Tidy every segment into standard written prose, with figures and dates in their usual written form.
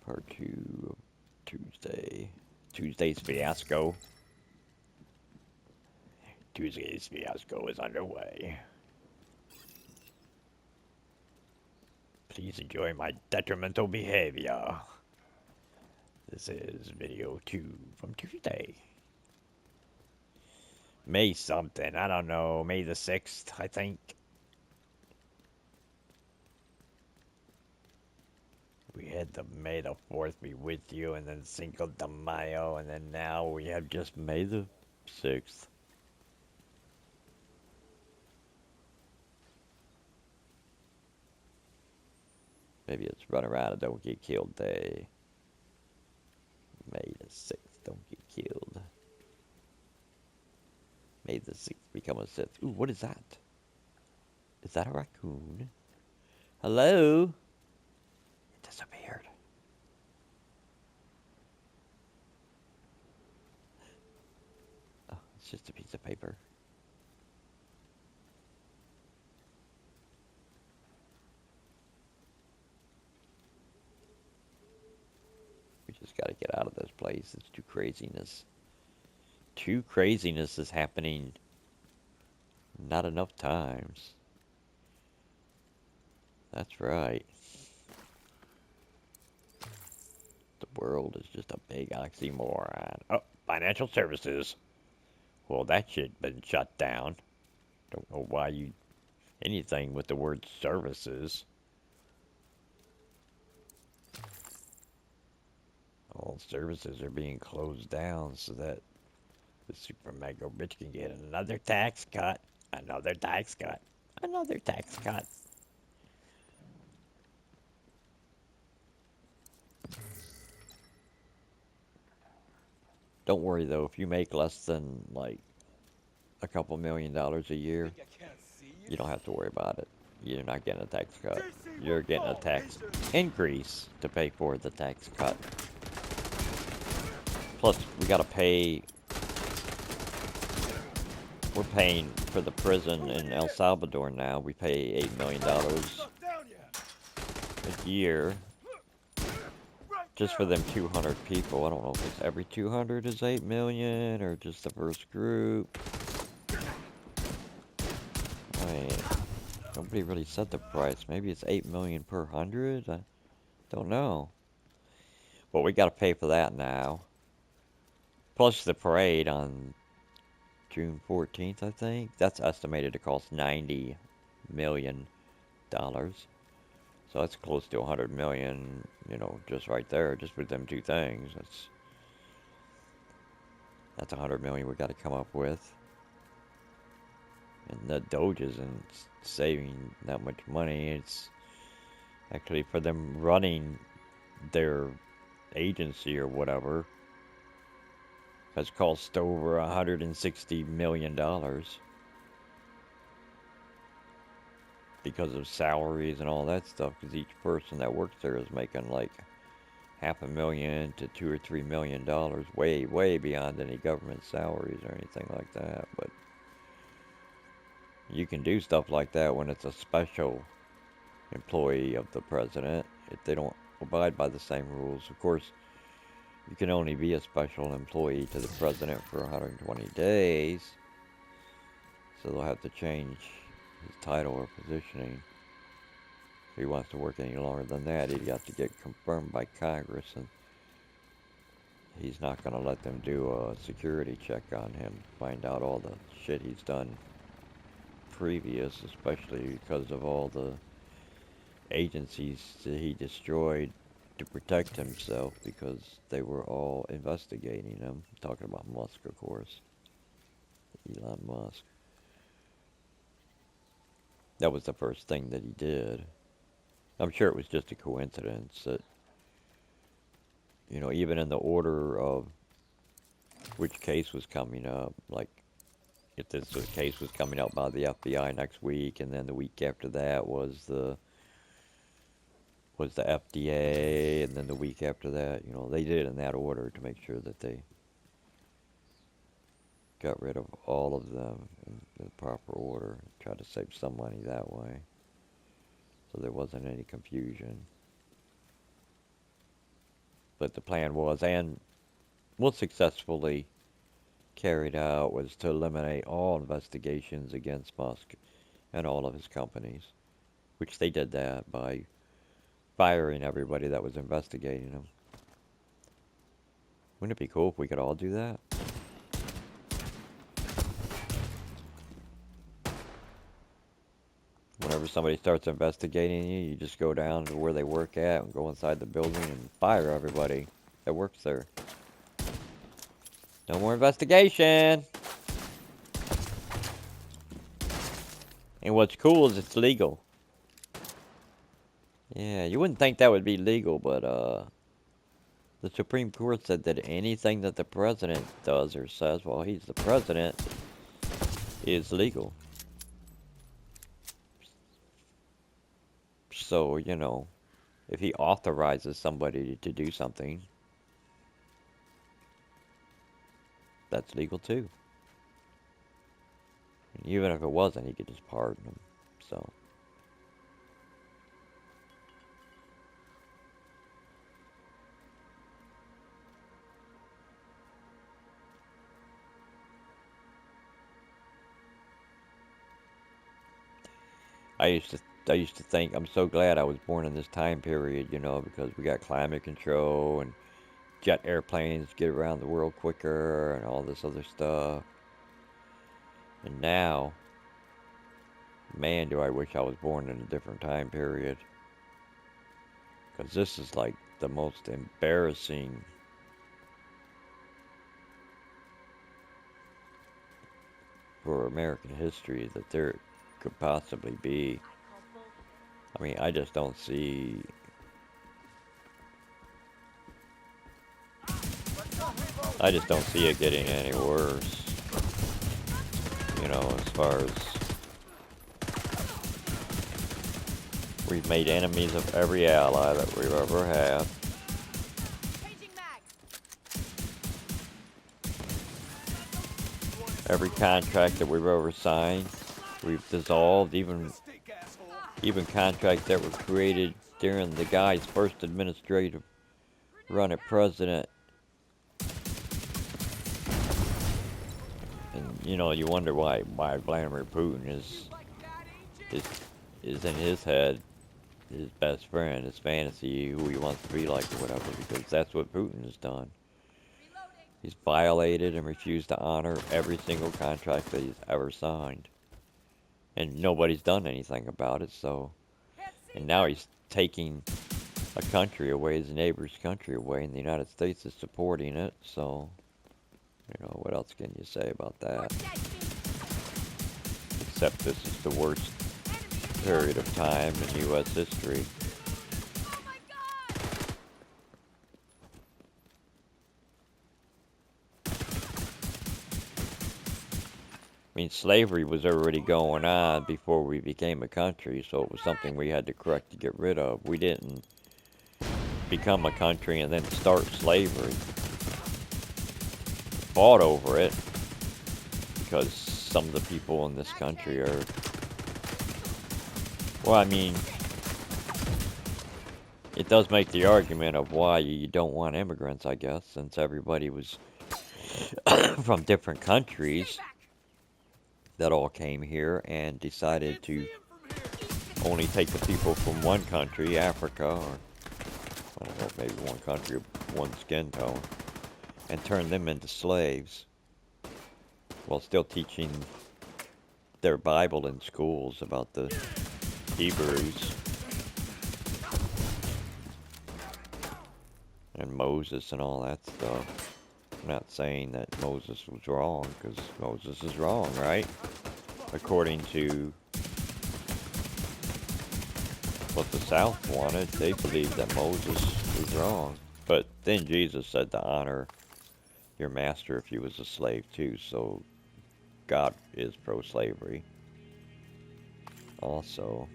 Part 2 of Tuesday. Tuesday's fiasco. Tuesday's fiasco is underway. Please enjoy my detrimental behavior. This is video 2 from Tuesday. May something, I don't know, May the 6th, I think. We had the May the 4th be with you, and then Cinco de Mayo, and then now we have just May the 6th. Maybe it's run around and don't get killed day. May the 6th, don't get killed. May the 6th become a Sith. Ooh, what is that? Is that a raccoon? Hello? It disappeared. Oh, it's just a piece of paper. We just gotta get out of this place. It's too craziness. Too craziness is happening. Not enough times. That's right. The world is just a big oxymoron. Oh, financial services. Well, that shit been shut down. Don't know why you... anything with the word services. All services are being closed down so that the super mega rich can get another tax cut. Another tax cut. Another tax cut. Don't worry though, if you make less than like a couple $1,000,000 a year, you don't have to worry about it. You're not getting a tax cut. You're getting a tax increase to pay for the tax cut. Plus, we gotta pay. We're paying for the prison in El Salvador now. We pay $8 million a year just for them 200 people. I don't know if it's every 200 is 8 million or just the first group. I mean, nobody really said the price. Maybe it's 8 million per 100. I don't know. But we gotta pay for that now. Plus the parade on June 14th, I think. That's estimated to cost $90 million. So that's close to 100 million, you know, just right there, just with them two things. That's 100 million we got to come up with. And the Doge isn't saving that much money. It's actually for them running their agency or whatever has cost over $160 million because of salaries and all that stuff, because each person that works there is making like $500,000 to $2 or $3 million, way beyond any government salaries or anything like that. But you can do stuff like that when it's a special employee of the president if they don't abide by the same rules. Of course, you can only be a special employee to the president for 120 days, so they'll have to change his title or positioning. If he wants to work any longer than that, he'd have to get confirmed by Congress, and he's not going to let them do a security check on him, find out all the shit he's done previous, especially because of all the agencies that he destroyed to protect himself, because they were all investigating him. I'm talking about Musk, of course. Elon Musk. That was the first thing that he did. I'm sure it was just a coincidence that, you know, even in the order of which case was coming up, like if this case was coming up by the FBI next week, and then the week after that was the FDA, and then the week after that, you know, they did it in that order to make sure that they got rid of all of them in the proper order, tried to save some money that way, so there wasn't any confusion. But the plan was, and was successfully carried out, was to eliminate all investigations against Musk and all of his companies, which they did that by firing everybody that was investigating him. Wouldn't it be cool if we could all do that? Whenever somebody starts investigating you, you just go down to where they work at and go inside the building and fire everybody that works there. No more investigation! And what's cool is it's legal. Yeah, you wouldn't think that would be legal, but the Supreme Court said that anything that the president does or says while he's the president is legal. So, you know, if he authorizes somebody to do something, that's legal too. And even if it wasn't, he could just pardon him. So. I used to think I'm so glad I was born in this time period, you know, because we got climate control and jet airplanes get around the world quicker and all this other stuff. And now, man, do I wish I was born in a different time period. Because this is like the most embarrassing for American history that there could possibly be. I mean, I just don't see it getting any worse. You know, as far as we've made enemies of every ally that we've ever had. Every contract that we've ever signed, we've dissolved, even contracts that were created during the guy's first administrative run at president. And you know, you wonder why Vladimir Putin is in his head, his best friend, his fantasy, who he wants to be like or whatever, because that's what Putin has done. He's violated and refused to honor every single contract that he's ever signed. And nobody's done anything about it, so. And now he's taking a country away, his neighbor's country away, and the United States is supporting it, so. You know, what else can you say about that? Except this is the worst period of time in U.S. history. I mean, slavery was already going on before we became a country, so it was something we had to correct to get rid of. We didn't become a country and then start slavery. Fought over it because some of the people in this country are, well, I mean, it does make the argument of why you don't want immigrants, I guess, since everybody was from different countries that all came here and decided to only take the people from one country, Africa, or I don't know, maybe one country, one skin tone, and turn them into slaves while still teaching their Bible in schools about the Hebrews and Moses and all that stuff. I'm not saying that Moses was wrong, because Moses is wrong, right? According to what the South wanted, they believed that Moses was wrong. But then Jesus said to honor your master if he was a slave too, so God is pro-slavery. Also,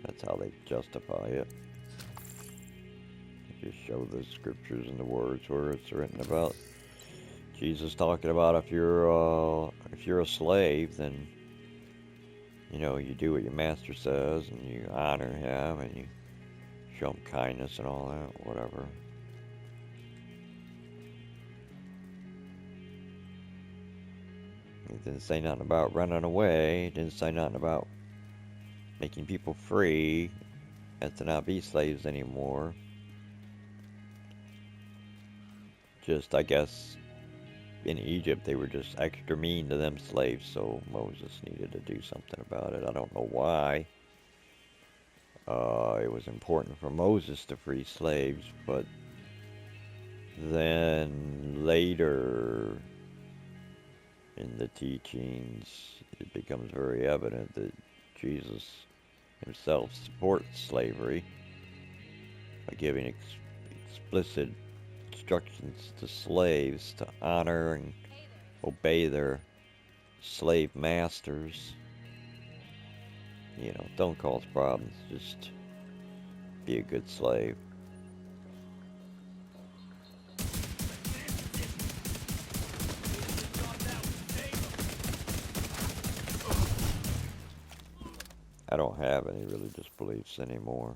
that's how they justify it. Just show the scriptures and the words where it's written about Jesus talking about if you're a slave, then you know you do what your master says and you honor him and you show him kindness and all that, whatever. It didn't say nothing about running away. It didn't say nothing about making people free as to not be slaves anymore. Just, I guess, in Egypt, they were just extra mean to them slaves, so Moses needed to do something about it. I don't know why. It was important for Moses to free slaves, but then later in the teachings, it becomes very evident that Jesus himself supports slavery by giving explicit instructions to slaves to honor and obey their slave masters. You know, don't cause problems, just be a good slave. I don't have any religious beliefs anymore.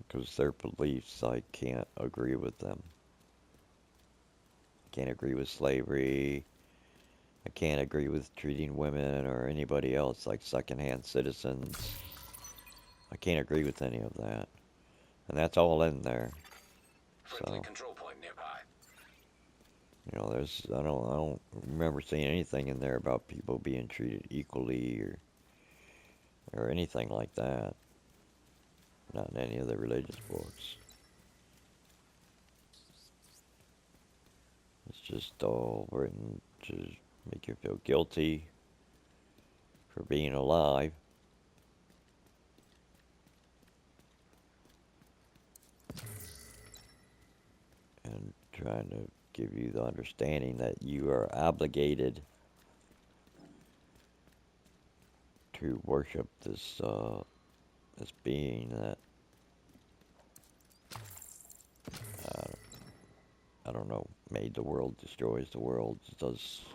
Because their beliefs, I can't agree with them. I can't agree with slavery. I can't agree with treating women or anybody else like second-hand citizens. I can't agree with any of that. And that's all in there. So, Control point nearby. you know, I don't remember seeing anything in there about people being treated equally or anything like that. Not in any of the religious books. It's just all written to make you feel guilty for being alive. And trying to give you the understanding that you are obligated to worship this being that I don't know, made the world, destroys the world, does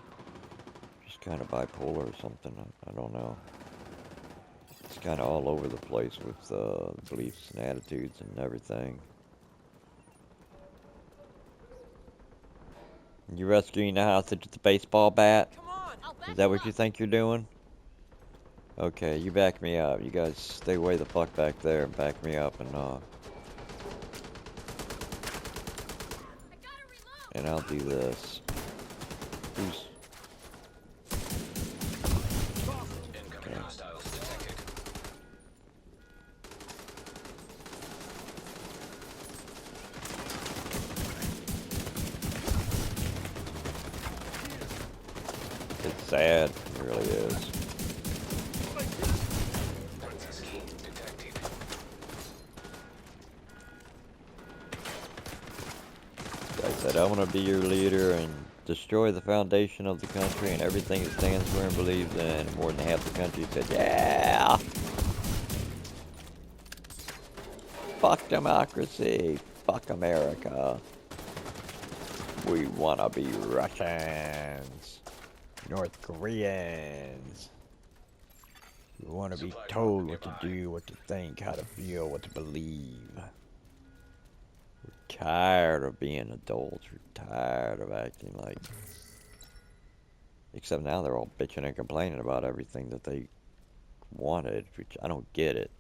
just kind of bipolar or something. I don't know. It's kind of all over the place with beliefs and attitudes and everything. You rescuing the hostage with the baseball bat? Come on, Is that what you think you're doing? Okay, you back me up. You guys stay way the fuck back there and back me up, and I'll do this. Who's... Incoming hostiles detected. It's sad. It really is. I said, I want to be your leader and destroy the foundation of the country and everything it stands for and believes in. And more than half the country said, yeah! Fuck democracy. Fuck America. We want to be Russians. North Koreans. We want to be told what to do, what to think, how to feel, what to believe. We're tired of being adults. We're tired of acting like... Except now they're all bitching and complaining about everything that they wanted, which I don't get it.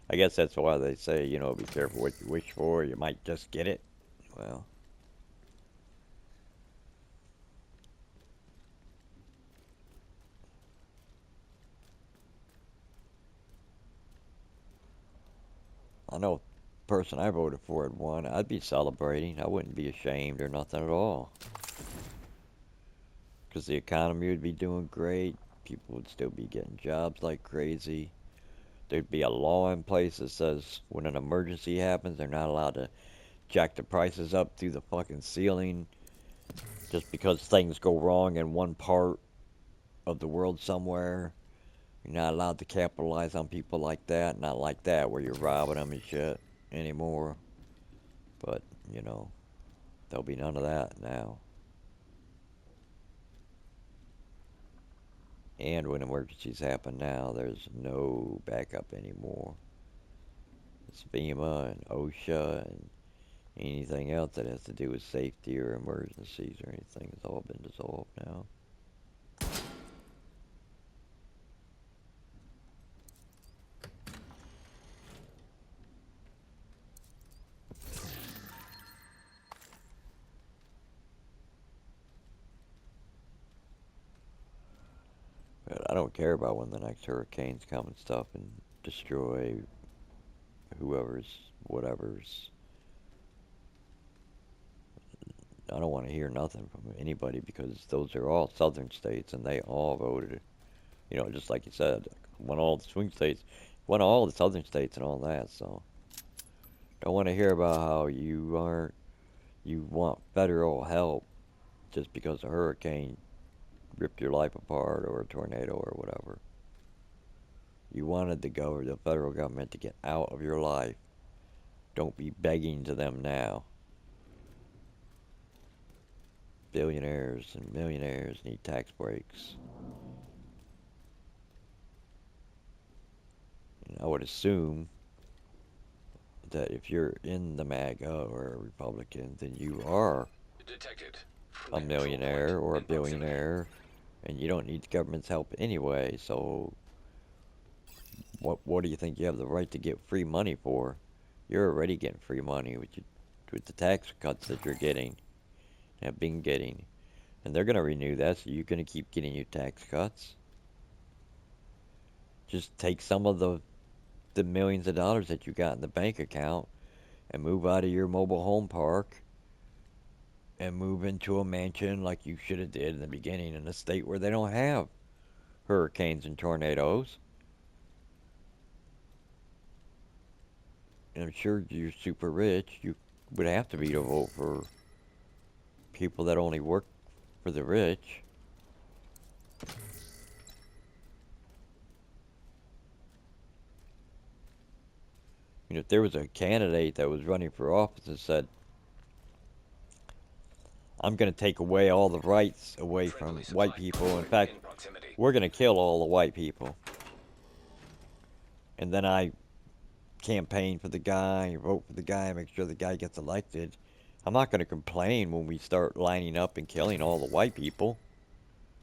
I guess that's why they say, you know, be careful what you wish for. You might just get it. Well... I know the person I voted for had won. I'd be celebrating. I wouldn't be ashamed or nothing at all. Because the economy would be doing great. People would still be getting jobs like crazy. There'd be a law in place that says when an emergency happens, they're not allowed to jack the prices up through the fucking ceiling just because things go wrong in one part of the world somewhere. You're not allowed to capitalize on people like that. Not like that where you're robbing them and shit anymore. But, you know, there'll be none of that now. And when emergencies happen now, there's no backup anymore. It's FEMA and OSHA and Anything else that has to do with safety or emergencies or anything has all been dissolved now. But I don't care about when the next hurricanes come and stuff and destroy whoever's, whatever's. I don't want to hear nothing from anybody because those are all southern states and they all voted. Just like you said, won all the swing states, won all the southern states and all that. So don't want to hear about how you want federal help just because a hurricane ripped your life apart or a tornado or whatever. You wanted the federal government to get out of your life. Don't be begging to them now. Billionaires and millionaires need tax breaks. And I would assume that if you're in the MAGA or a Republican, then you are Detected. a Friendly control millionaire point or a in proximity. billionaire, and you don't need the government's help anyway. So what do you think you have the right to get free money for? You're already getting free money with the tax cuts that you're getting, have been getting, and they're gonna renew that. So you're gonna keep getting your tax cuts. Just take some of the millions of dollars that you got in the bank account and move out of your mobile home park and move into a mansion like you should have did in the beginning in a state where they don't have hurricanes and tornadoes. And I'm sure you're super rich. You would have to be to vote for people that only work for the rich. If there was a candidate that was running for office and said, I'm going to take away all the rights away Friendly from supply white people. In point fact, in proximity. we're going to kill all the white people. And then I campaign for the guy, vote for the guy, make sure the guy gets elected. I'm not going to complain when we start lining up and killing all the white people.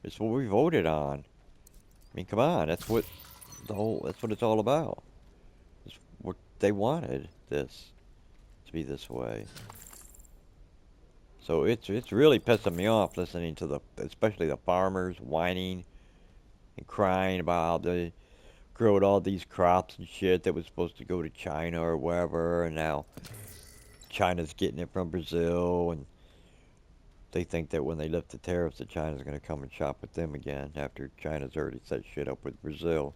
It's what we voted on. I mean, come on, that's what it's all about. It's what they wanted this to be this way. So it's really pissing me off listening to especially the farmers whining and crying about how they growed all these crops and shit that was supposed to go to China or wherever, and now China's getting it from Brazil, and they think that when they lift the tariffs that China's going to come and shop with them again after China's already set shit up with Brazil.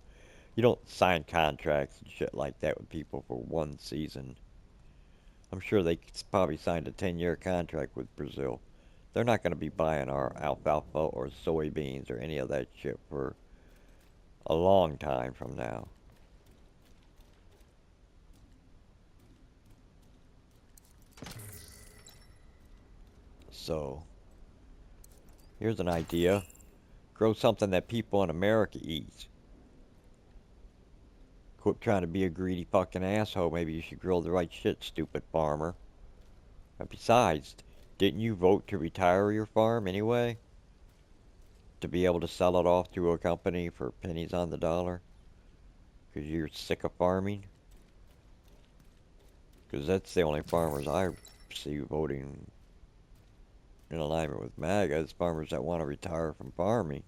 You don't sign contracts and shit like that with people for one season. I'm sure they probably signed a 10-year contract with Brazil. They're not going to be buying our alfalfa or soybeans or any of that shit for a long time from now. So, here's an idea. Grow something that people in America eat. Quit trying to be a greedy fucking asshole. Maybe you should grow the right shit, stupid farmer. And besides, didn't you vote to retire your farm anyway? To be able to sell it off to a company for pennies on the dollar? Because you're sick of farming? Because that's the only farmers I see voting in alignment with MAGA is farmers that want to retire from farming.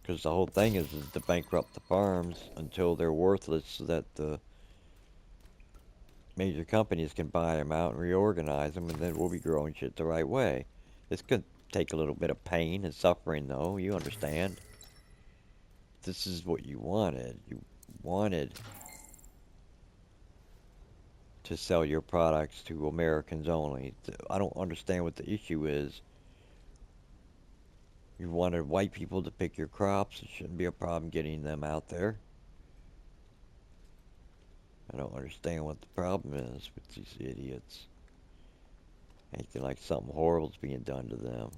Because the whole thing is to bankrupt the farms until they're worthless so that the major companies can buy them out and reorganize them, and then we'll be growing shit the right way. This could take a little bit of pain and suffering, though. You understand? This is what you wanted. You wanted to sell your products to Americans only. I don't understand what the issue is. You wanted white people to pick your crops. It shouldn't be a problem getting them out there. I don't understand what the problem is with these idiots. Acting like something horrible's being done to them.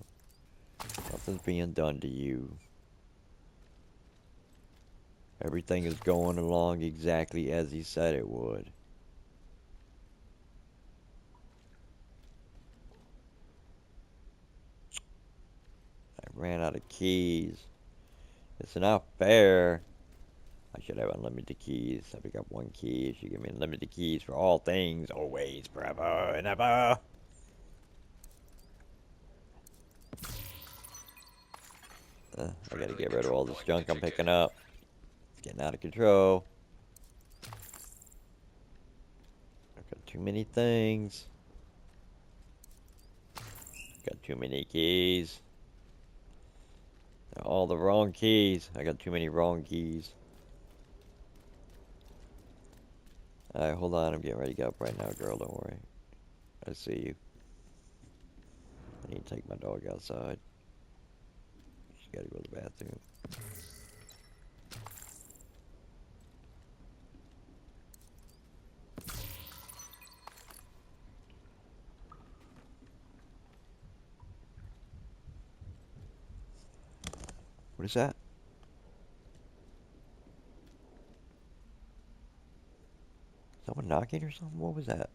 Nothing's being done to you. Everything is going along exactly as he said it would. I ran out of keys. It's not fair. I should have unlimited keys. I pick up one key. She give me unlimited keys for all things, always, forever, and ever. I gotta get rid of all this junk I'm picking up. It's getting out of control. I've got too many things. Got too many keys. They're all the wrong keys. I got too many wrong keys. Alright, hold on. I'm getting ready to get up right now, girl. Don't worry. I see you. I need to take my dog outside. She's gotta go to the bathroom. What is that? Someone knocking or something? What was that?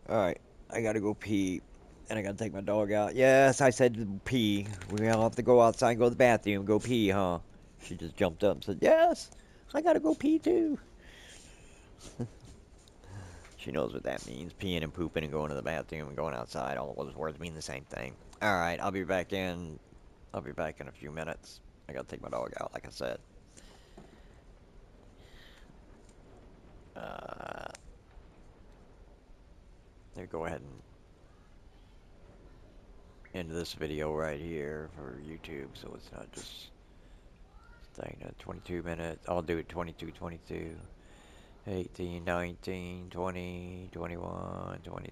Alright, I gotta go pee. And I gotta take my dog out. Yes, I said pee. We all have to go outside and go to the bathroom, go pee, huh? She just jumped up and said, yes, I gotta go pee too. She knows what that means. Peeing and pooping and going to the bathroom and going outside. All those words mean the same thing. Alright, I'll be back in a few minutes. I gotta take my dog out, like I said. Here, go ahead and end this video right here for YouTube, so it's not just staying at 22 minutes. I'll do it 22, 22, 18, 19, 20, 21, 22.